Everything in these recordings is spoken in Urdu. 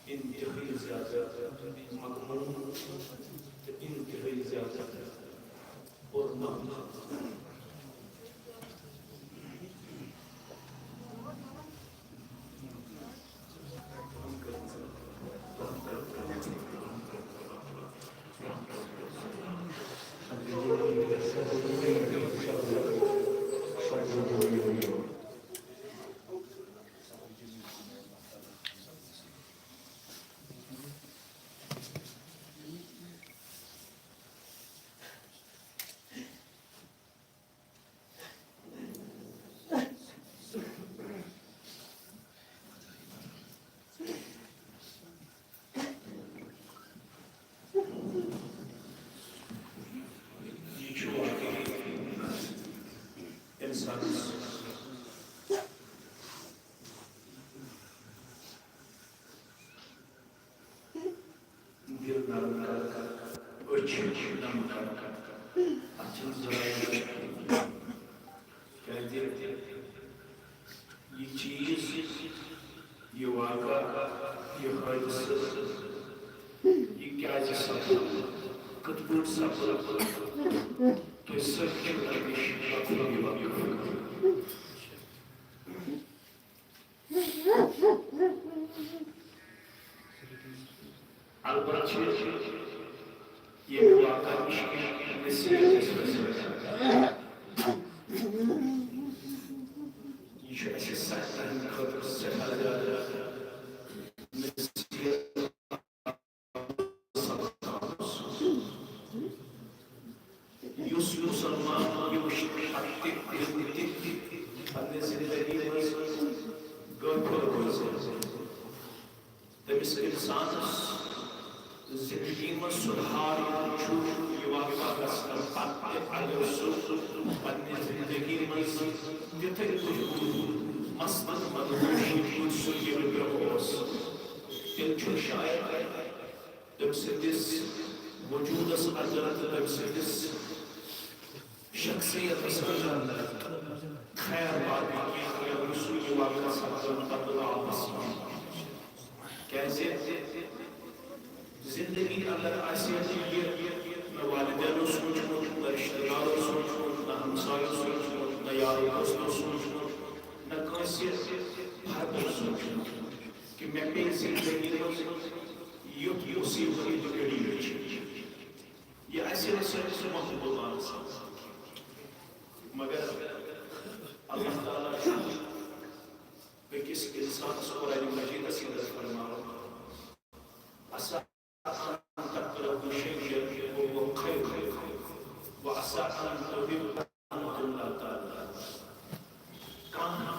انتہائی زیادہ مقبول انتہائی زیادہ اور مقبول یہ چیز یہ واقعہ یہ حادثہ یہ کیا سپد کت پٲٹھۍ سپد کہ سچ البتہ یہ واقعہ تمس انسانس زندگی میں سدھار یہ واقعہ گژھن پتہ اگر سہ پننہِ زندگی منٛز تِتھے پٲٹھۍ مثبت مدہوشی سہ ییٚلہِ برٛونٛہہ اوس تیٚلہِ چھُ شاید تٔمۍ سٕنٛدِس وجوٗدس اندر تہٕ تٔمۍ سٕنٛدِس شخصیتس منٛز خیر باقی اگر سہ یہ واقعہ سپدن پتہٕ واپس کیازِ زندگی اگر آسہِ نہ والدینو سوٗنٛچمُت نہ رشتہٕ دارو سوٗنٛچمُت نہ ہمسایو سوٗنٛچمُت نہ یارو دوستو سوٗنٛچمُت نہ کٲنٛسہِ فردو سوٗنٛچمُت کہ مےٚ پیٚیہِ زندگی منٛز یُتھ مُصیبت یُتھ گٔڈی وٕچھِتھ یہِ آسہِ نہٕ سٲنِس محبوٗب آسان مگر اللہ تعالیٰ چھُ أکِس اِنسانس قرآنِ مجیٖدس منٛز فرماوان عسى أن تكرهوا شيئا وهو خير وعسى أن تحبوا وأنتم لا تعلمون کانٛہہ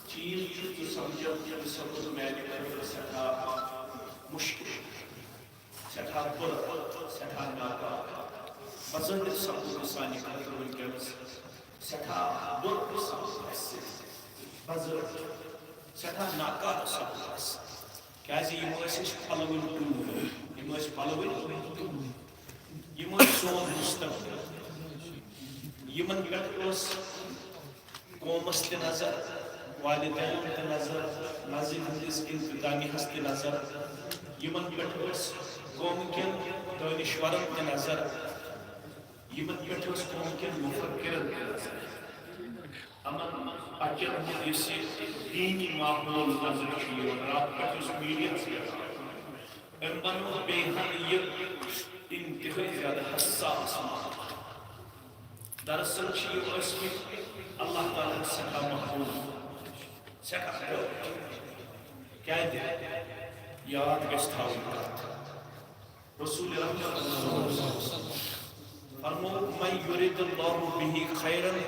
چیٖز چھُ تہِ سمجھن ییٚمہِ سپُد میانہِ خٲطرٕ سٮ۪ٹھاہ مُشکِل سٮ۪ٹھاہ بُرٕ سٮ۪ٹھاہ ناکار بظٲہِر سپُد نہٕ سانہِ خٲطرٕ وٕنکٮ۪نس سٮ۪ٹھاہ بُرٕ سپُد اَسہِ بظٲہِر سٮ۪ٹھاہ ناکار سپُد اَسہِ کیازِ یِم ٲسۍ أسۍ پھلوٕنۍ ٹوٗر یِم ٲسۍ پھلوٕنۍ ٹوٗر یِم ٲسۍ سون مُستقبِل یِمن پٮ۪ٹھ ٲس قومس تہِ نظر والدینن تہِ نظر نظرِ ہٕنٛدِس انتظامیہس تہِ نظر یِمن پٮ۪ٹھ ٲس قومکٮ۪ن دٲنِشورن تہِ نظر یِمن پٮ۪ٹھ ٲس قومکٮ۪ن مُفکِرن تہِ نظر یِمن بچن ہُنٛد یُس یہِ دیٖنی ماحول نظرِ چھُ یِوان راتھ پٮ۪ٹھ یُس میٖڈیاہس پٮ۪ٹھ أمۍ بنوو بیٚیہِ ہن یہِ انتہٲیی زیادٕ حساس ماحول دراصل چھِ یہِ ٲسمٕتۍ اللہ تعالیٰ ہن سٮ۪ٹھاہ محبوٗب سٮ۪ٹھاہ کیازِ یاد گژھِ تھاوٕنۍ کتھ رسول رحمت فرموو من یُرِد اللہ بِہِ خیرن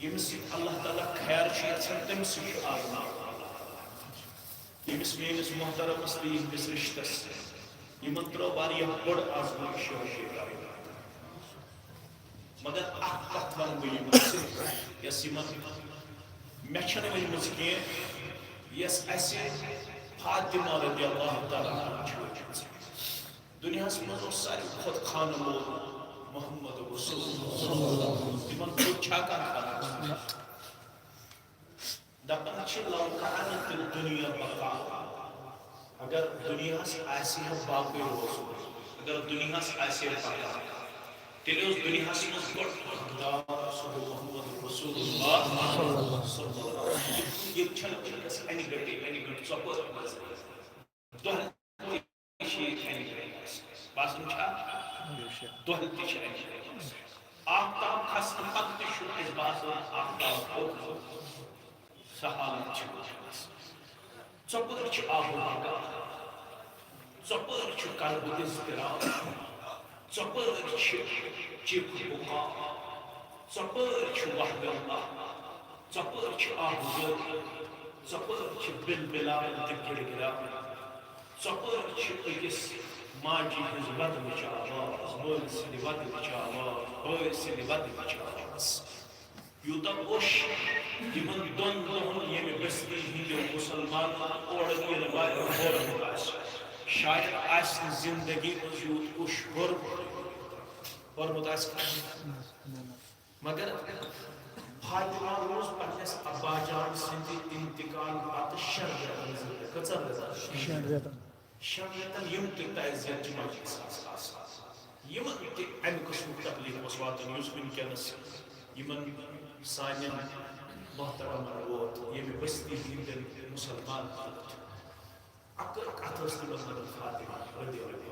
ییٚمِس سۭتۍ اللہ تعالیٰ خیر چھُ یژھان تٔمِس سۭتۍ چھُ آزماوان ییٚمِس میٲنِس محترمس تہٕ یِہنٛدِس رشتس یِمن ترٲو واریاہ بٔڑ آزمٲیش مگر اکھ کتھ ونہٕ بہٕ یِمن یۄس یِمن مےٚ چھنہٕ ؤنمٕژ کینٛہہ یۄس اسہِ فاطمہ رضی اللہ تعالیٰ عنہا چھِ وٕچھمٕژ دُنیاہس منٛز اوس ساروی کھۄتہٕ خانہٕ مول محمد رسول اللہ تِمن چھا کانٛہہ فرق دپان چھ لو کانت الدنیا بقا اگر دنیا آسی ہے باقی روزو اگر دنیا آسی ہے بقا تیلے اس دنیا سے گوڑ خدا رسول محمد رسول اللہ صلی اللہ علیہ وسلم یہ چھل چکس اینی گٹی سپر دوہل تیشی اینی گٹی باسم چھا دوہل تیشی اینی گٹی آفتاب خسن پت تشو اس باسم آفتاب کو سحالت چھو سپر چھ آہو بگا سپر چھ قلب اضطراب سپر چھ چپ بقا سپر چھ وحد اللہ سپر چھ آہو سپر چھ بلبلا دکر گرا سپر چھ اکس ماجی ہز ود وچ آواز بول سلی ود وچ آواز بول سلی ود وچ آواز یوتا اوش یمن دون دون یمی بستی ہندو مسلمان اور یہ روایت اور باس شاید اس زندگی یوت اوش اور متاس مگر فاطمہ روز پنس ابا جان سندی انتقال پتہ شرط کچر شرط یم تہ تعزیت جمع یمن تہ امہ قسم تکلیف اس واتن یس ونکس یمن سانین محترم ووت یمہ بستی ہندن مسلمان اکر کتھ اس تمس فاطمہ رضی اللہ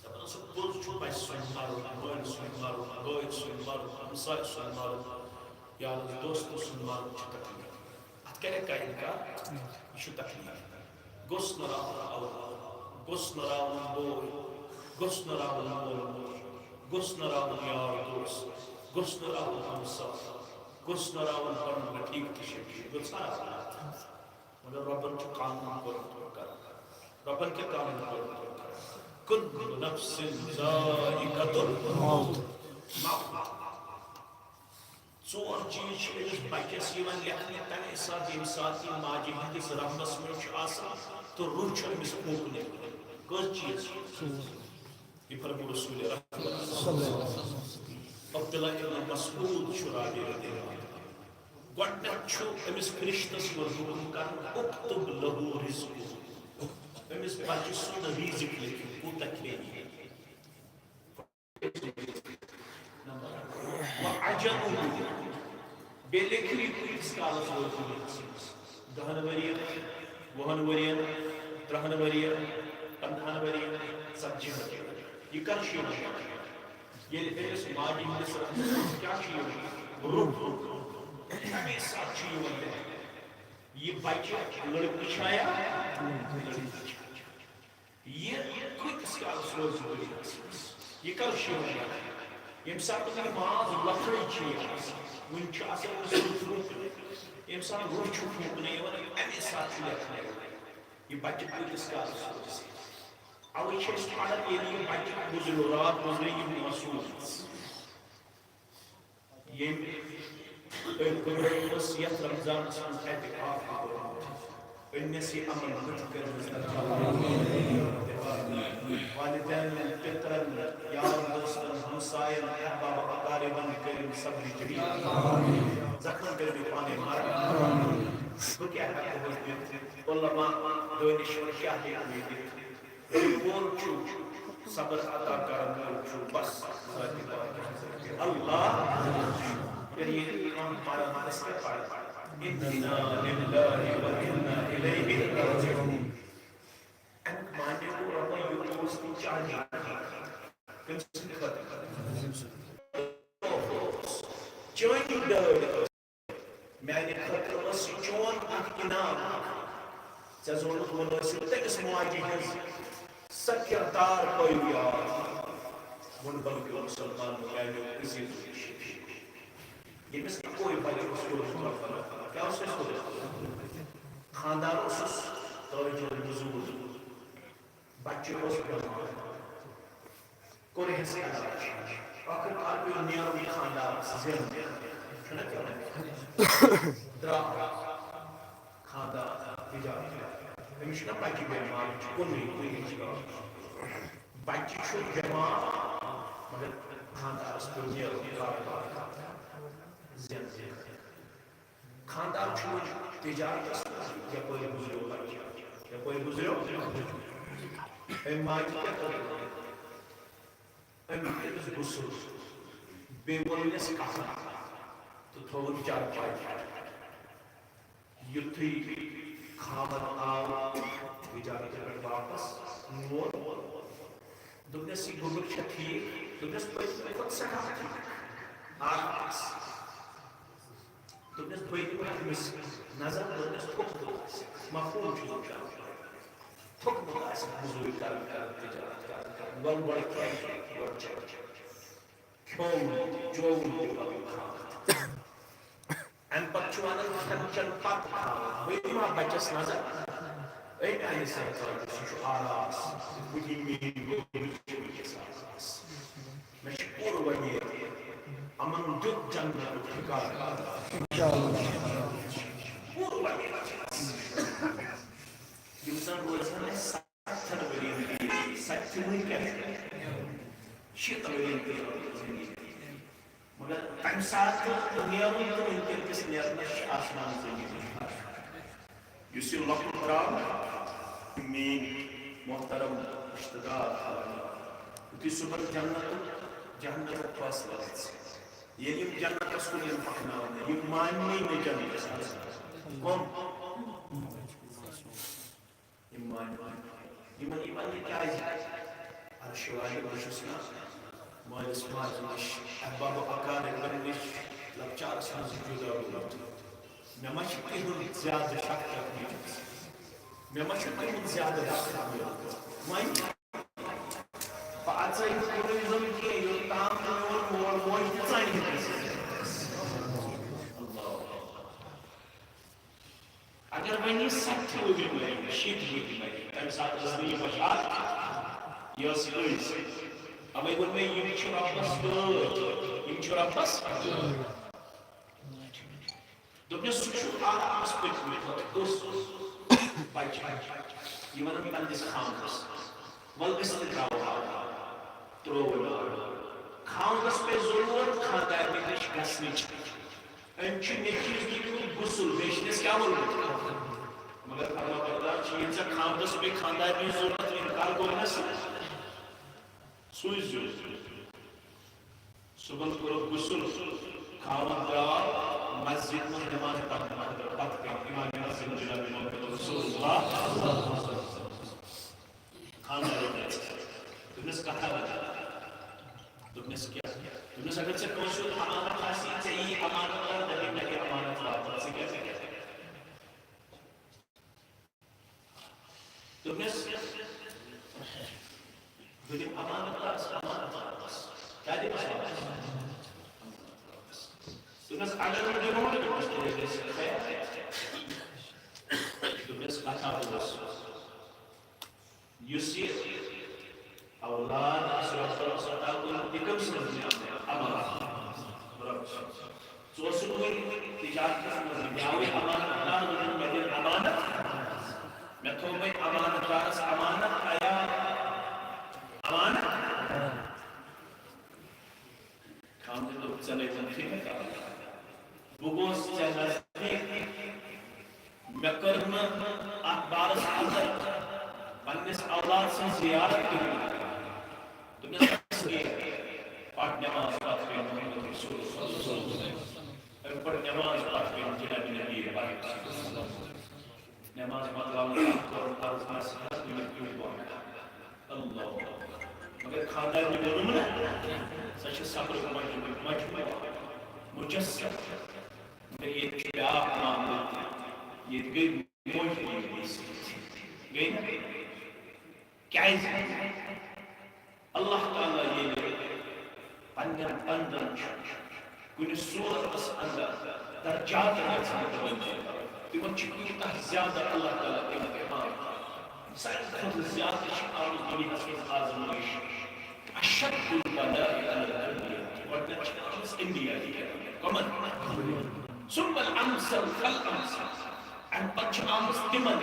عنہ سو بوز چھو پاس سن مارو گوین سن مارو گوین سن مارو ہمسائے سن مارو یا دوست سن مارو چھ تکلیف ات کرے کا انکار یہ چھ تکلیف گوس نراون اولاد گوس نراون بوی گوس نراون مول گوس نراون یار دوست گوس نراون ہمسائے گوس نراون پرن ٹھیک تشی گوس نراون مگر ربن چھ قانون کر ربن کے قانون کر کل نفس ذائقۃ الموت ژور چیز چھ أمس بچس یوان لیکھنہ تمے ساتھ ییٚمہِ ساتہٕ یہِ ماجہِ ہٕنٛدِس رحمس منٛز چھُ آسان تہٕ روح چھُ أمِس پھوٗکنٕے کٔژ چیٖز یہِ فرموو رسول عبداللہ ابن مسعود چھُ راوی رضی اللہ عنہ گۄڈنیٚتھ چھُ أمِس فرشتس منٛز حُکم کران اکتب لہو رزقہ أمِس بچہِ سُنٛد رزق لیکھِو کوٗتاہ کھیٚیہِ وعجبه بیٚیہِ لیکھِو یہِ کۭتِس کالس روزِ دُنیاہس منٛز 10 ؤرین 20 ؤرین 30 ؤرین 15 ؤرین 40 ؤرین یہِ کر چھُ یِوان ییٚلہِ أمِس ماجہِ ہٕنٛدِس رحمس منٛز کیٛاہ چھُ یِوان روح تمے ساتہٕ چھُ یِوان یہِ بچہِ لڑکہٕ چھا یا لڑکی چھا یہ کۭتِس کالس روزِ دُنیاہس منٛز یہِ کر چھُ یِوان ییٚمہِ ساتہٕ یہِ ماز لۄکٹٕے چھُ یِوان وُنہِ چھُ آسان أمِس پھوٗکنٕے ییٚمہِ ساتہٕ روح چھُ پھوٗکنٕے یِوان اَمے ساتہٕ چھُ لیکھنہٕ یِوان یہِ بچہِ کۭتِس کالس روزِ اوے چھِ أسۍ پران ییٚلہِ یہِ بچہِ گُزریو رات گُزرے یہِ محسوٗس ییٚمہِ أمۍ کوٚرمُت یتھ رمضانس منٛز اعتکاف کوٚرمُت أنِس یہِ عمل بٕتھِ کٔرمٕژ والدین پترن یار دوستن ہمسائن احباب اقاربن کریم صبر جمیل زخم کریم پانے مارن بہ کیا ہیکو دِتھ علماء دانشور کیا ہیکو دِتھ وول چھُ صبر عطا کرن وول چھُ بس ذاتِ پاک اللہ پھر یہ کام پڑھنا اس کے پڑھ انا للہ و انا الیہ راجعون مانے کو ربا یوز کی چاہیے چونی ڈر میں نے خطر اس چون اکنام چزون دونوں سے تکس مواجی ہے سکردار کوئی یاد من بلکہ مسلمان مجھے کسی یہ میں سے کوئی بچے اس کو رکھتا کیا اس کو خاندار اس توجہ نزول بچے اس بیمار کوئی حصہ علاج آخر کار کوئی نیروی خاندار زیادہ چھنا کیا درا خاندار تجارت ہمیشہ بچے بیمار کوئی بچے چھو بیمار مگر خاندار اس پر نیروی کاروبار زیادہ خاندار چھوڑ تجارت یا کوئی گزرو یا کوئی گزرو اے ماجی کیا کرو اے ماجی گسل بے بولنس کہا تو تھوڑ چار پائی یتھی خامر آو تجارت پر واپس نور دنس یہ گزر چھتی دنس پر سکا آس دنس بھئی مس نظر دنس تھوک مفہوم چھو تھوک مقاس مزوری کر تجارت کر ول بڑھ کیا ول چک کھوم جوم ان پچوانا کھنچن پت بھئی ما بچس نظر اے میانی سیتا سوچو آراس بھئی میری میں شکور ونی امن دت جنت ٹھکار پور ونی یمسان روزان ہے ساتھن ورین ساتھن کیا شیط ورین مگر تم ساتھ نیرون تو انکر کس نیرنش آسمان زمین یسی لکن قرآن مین محترم اشتدار تی صبح جنت فاصلہ یہ جنت اس کو یہ پکنا یہ ماننی میں جنت اس کون ایمان ایمان یہ کیا ہے عرشوائی بشسنا مالس ماج نش احباب و اکار بنش لبچار سنز جدا بلد میں مشکل ہوں زیادہ شک کرنی میں مشکل ہوں زیادہ شک کرنی فاعطا يقولون كي يطعمون والموجودين اگر ونی سخت ہوگی میں شیت ہوگی میں تم ساتھ زندگی بشار یہ سلوز اب یہ میں یہ چھوڑا بس دنیا سوچو آرام سپیٹ میں اس بچ یہ من پندس خامس ولکس تراو خاندس پہ ضرورت خاندار میں نش گسنچ انچ نیچیز دیکھو غسل بیشنس کیا ورمت مگر فرما بردار چیز خاندس پہ خاندار میں ضرورت انکار کو نس سوئی صبح کرو غسل خاندار مسجد میں نماز پڑھنا امام مسجد جناب محمد رسول اللہ خاندار میں تمس کہا تمس کیا تمس اگر سے کوشش امانت حاصل چاہیے امانت اور دلیل ہے امانت واپس سے کیسے تمس دلیل امانت واپس کیا دے تمس اگر دیوار تمس کہا یوسی اولاد اسرافل ستاقل اکم سنزی امانت سوسن ہوئی تجارت سنزی یاوی امانت دار دن مدین امانت میں تو میں امانت دارس امانت آیا امانت کام دے تو چلے جنتی میں کہا بگوز چلے میں کرنا اخبارس اندر پنس اولاد سے زیارت کرنا تمہیں پاک نماز پاک پہ محمد رسول اللہ پر نماز پاک پہ جناب نبی پاک نماز مطلب اور فرض نصیحت میں کیوں بولنا اللہ مگر خاندار میں بولوں نا سچ صبر مجموعہ مجسم مگر یہ پیار معاملہ یہ گئی موجود گئی نا کیا اللہ تعالیٰ یہ پنجن بندن کن صورت اس اندر درجات تمن چکیتا زیادہ اللہ تعالیٰ تمن احمد سائن زیادہ شکار دنیا سے آزمائش اشد البلاء على الانبیاء ورنچ انبیاء کمن ثم الامثل فالامثل ان پچ آمس تمن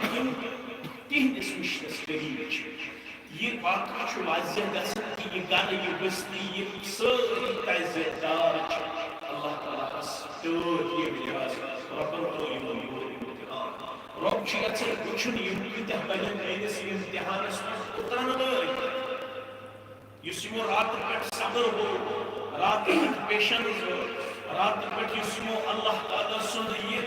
تہندس مشنس قریب یہ واقعہ چھو واضح گژھن کہ یہ گھر یہ بستی یہ ساری تیزیدار اللہ تعالیٰ بس تیوت یہ لحاظ ربن تو امتحان رب چھ یژھان وچھن یم کۭتیاہ بنن میٲنِس امتحانس منٛز اوٚتان لٲگۍ یُس یمو رات پٮ۪ٹھ صبر گوٚو رات پٮ۪ٹھ پیشنس گوٚو رات پٮ۪ٹھ یُس یمو اللہ تعالیٰ سُنٛد یہِ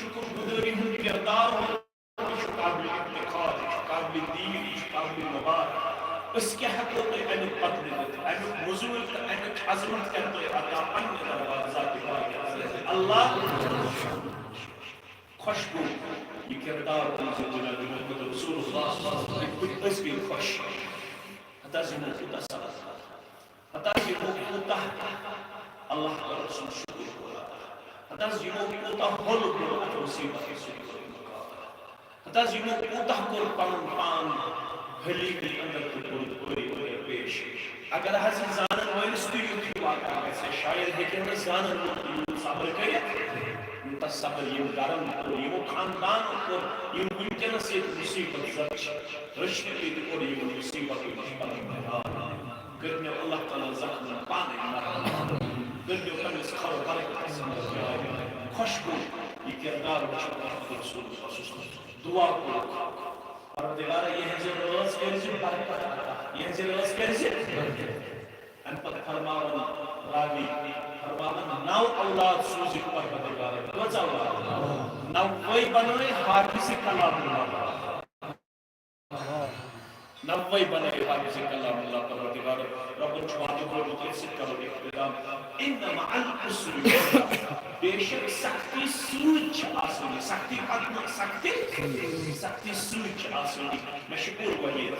شُکر گُزٲری ہُنٛد کردار اوٚن یہِ چھُ قابلِ افتخار یہِ چھُ قابلِ دیٖن یہِ چھُ قابلِ مبارک أسۍ کیٛاہ ہٮ۪کو تۄہہِ امیُک بدلہٕ دِتھ امیُک مٔزوٗرۍ تہٕ امیُک عظمت کَرِ تۄہہِ عطا پننہِ دربار ذاتِ پاک اللہ خوش گوٚو یہ کردار تُلزِ جناب محمد رسول اللہ أسۍ گٔے خوش ہتاز یمو کوٗتاہ صبر ہتاز یمو کوٗتاہ اللہ تعالیٰ سُنٛد شُکر کوٚر ہتاز یمو کوٗتاہ بۄلہٕ کوٚر اتھ مُصیبتہِ سۭتۍ ہتاز یمو کوٗتاہ کوٚر پنُن پان حلیٖمی اندر تہٕ کوٚر پٲرۍ پیش اگر حظ یہِ زانن وٲلِس تہِ یُتھ واقعہ گژھِ شاید ہیٚکہِ نہٕ زانن وول یوٗت صبر کٔرِتھ یوٗتاہ صبر یِم گرم کوٚر یِمو خاندان کوٚر یِم وٕنکٮ۪نس ییٚتہِ مُصیبت زد چھِ رٔچھنہٕ ییٚتہِ کوٚر یِمن مُصیبتو نِش پنُن بہار کٔرۍ مےٚ اللہ تعالیٰ زخمن پانے مرحم کٔرۍ مےٚ پننِس خبر برکتس منٛز جاے خوش گوٚو یہِ کردار وٕچھِتھ محمد رسول اللہ صلی اللہ علیہ وسلم دعا کوٚرُکھ پروردگارا یہنٛزِ رٲژ کٔرزِ برکت عطا یہنٛزِ رٲژ کٔرزِ امہِ پتہٕ فرماوان راوی فرماوان 9 اولاد سوٗزِکھ پروردگارا کٔژ اولاد 9 بنٲے حافظ کلام اللہ 9 بنٲے حافظ کلام اللہ پروردگار ربن چھُ وعدٕ کوٚرمُت أتھۍ سۭتۍ کرو اختتام ان مع العسر یسرا بے شک سختی سۭتۍ چھِ آسٲنی سختی پتہٕ سختی سۭتۍ چھِ آسٲنی مےٚ چھُ پوٗرٕ وۄمید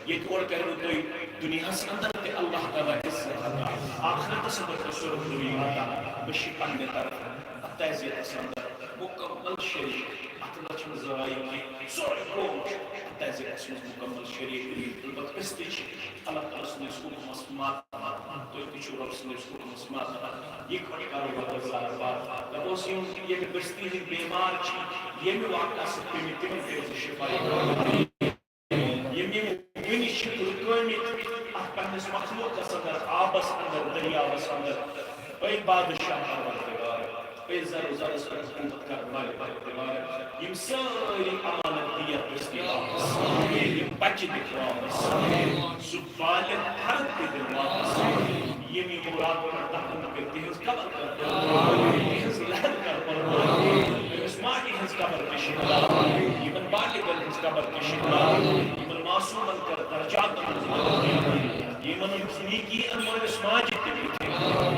ییٚتہِ اور کَرِوٕ تُہۍ دُنیاہس اندر تہِ اللہ تعالیٰ عزت عطا آخرتس اندر تہِ سورُے دوٗری عطا مےٚ چھِ پننہِ طرفہٕ اتھ تعزیتس اندر مکمل شریک اتھ منٛز چھُنہٕ زٲیہِ کینٛہہ سورُے قوم چھُ اتھ تعزیتس منٛز مکمل شریک البتہٕ أسۍ تہِ چھِ اللہ تعالیٰ سٕنٛدِس حُکمس ماتحت تُہۍ تہِ چھِو رۄب سٕنٛدِس حُکمس ماتحت یِکوَٹہٕ کرو وغٲر بات دپوس یِم ییٚمہِ بستی ہٕنٛدۍ بیمار چھِ ییٚمہِ واقعہ سۭتۍ پیٚمٕتۍ تِمن کٔرِو شفا یِم وٕنہِ چھِ رُکٲمٕتۍ اتھ پننِس مخلوقس اندر آبس اندر دریاوس اندر اے بادشاہ پروردگار اے زر زرس پٮ۪ٹھ حکوٗمت کرن وٲلۍ پروردگار یِم سٲری امانت دِیتھ بستی واپس یِم بچہِ دِتھ واپس سُہ بالغ فرد تہِ دِتھ واپس یِم یِمو راتو پٮ۪ٹھ دفن کٔرۍ تِہنٛز قبر کر تِہنٛز لہر کر أمِس ماجہِ ہٕنٛز قبر تہِ شِکھلا یِمن بالغن ہٕنٛز قبر تہِ شِکھلا یِمن معصوٗمن کر درجاتن منٛز مدد یِمن نیکی ان وٲلِس ماجہِ تہِ دِتھ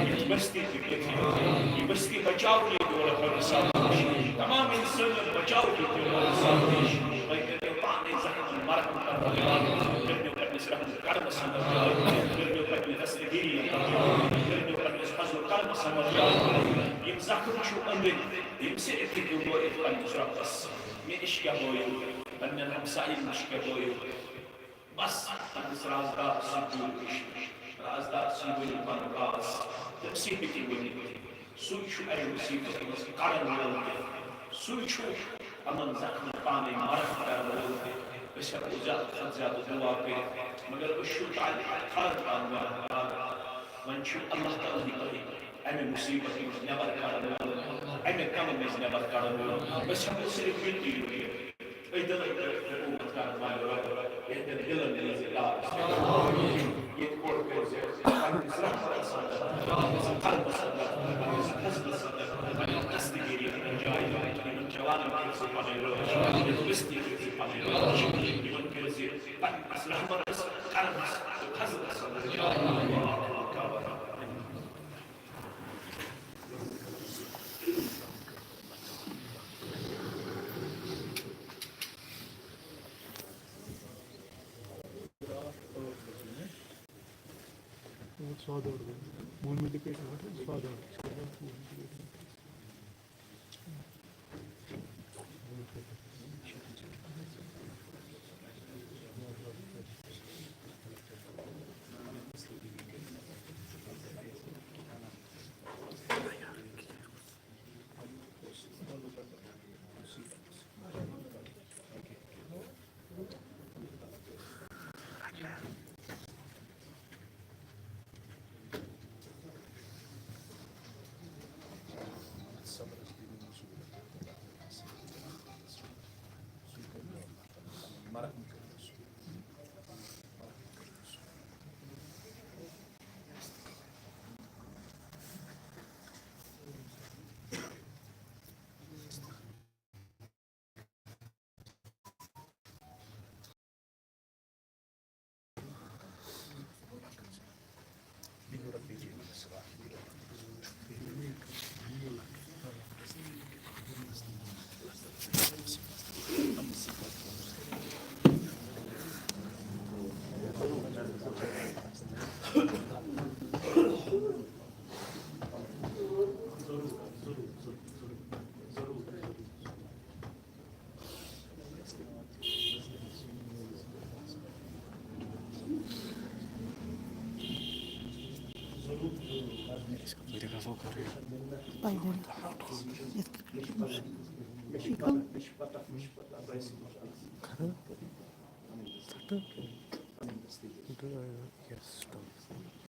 یِژھ بستی تہِ دِتھ یہِ بستی بچاو ییٚتہِ اور حٲدثات نِش تمام انسٲنیت بچاو ییٚتہِ اور حٲدثات نِش تۄہہِ کٔرِو پانے زخمن مرہم پروردگار کٔرِو پننِس رحمت کرمس اندر جاے کٔرِو پننہِ دستگیری اندر جاے کٔرِو پننِس فضل کرمس اندر جاے یِم زخم چھُ أنٛدرۍ ییٚمہِ سۭتۍ ہیٚکِو وٲتِتھ پننِس رۄبس مےٚ نِش کیٛاہ بٲیِو پننٮ۪ن ہمساین نِش کیٛاہ بٲیِو بس پننِس رازدار سٕنٛدۍ دوٗر نِش رازدار سٕنٛدۍ ؤنِو پنُن راز تٔمۍ سٕے ہیٚکِو ؤنِتھ سُے چھُ امہِ مُصیبت منٛز کڑن وول تہِ سُے چھُ یِمن زخمن پانے مرہم کرن وول تہِ أسۍ ہٮ۪کو زیادٕ کھۄتہٕ زیادٕ دعا کٔرِتھ مگر أسۍ چھُ وۄنۍ چھُ اللہ تعالیٰ تۄہہِ امہِ مُصیبت منٛز نٮ۪بر کڑن وول امہِ غمہٕ منٛز نٮ۪بر کڑن وول أسۍ ہٮ۪کو صرف یُتُے ؤنِتھ اے دِلن پٮ۪ٹھ حکوٗمت کرن وٲلۍ رۄب ییٚتٮ۪ن دِلن دِژ ییٚتہِ کوٚر کٔرزِ پننِس رحمتس اندر پننِس قلبس اندر پننِس فضلس اندر پننہِ دستگیری اندر جاے یِمن جوانن کٔرزِ پنٕنۍ رٲچھ یِمن بستی کٔرزِ پنٕنۍ رٲچھ یِمن کٔرزِ پننِس رحمتس کرمس تہٕ فضلس اندر جاے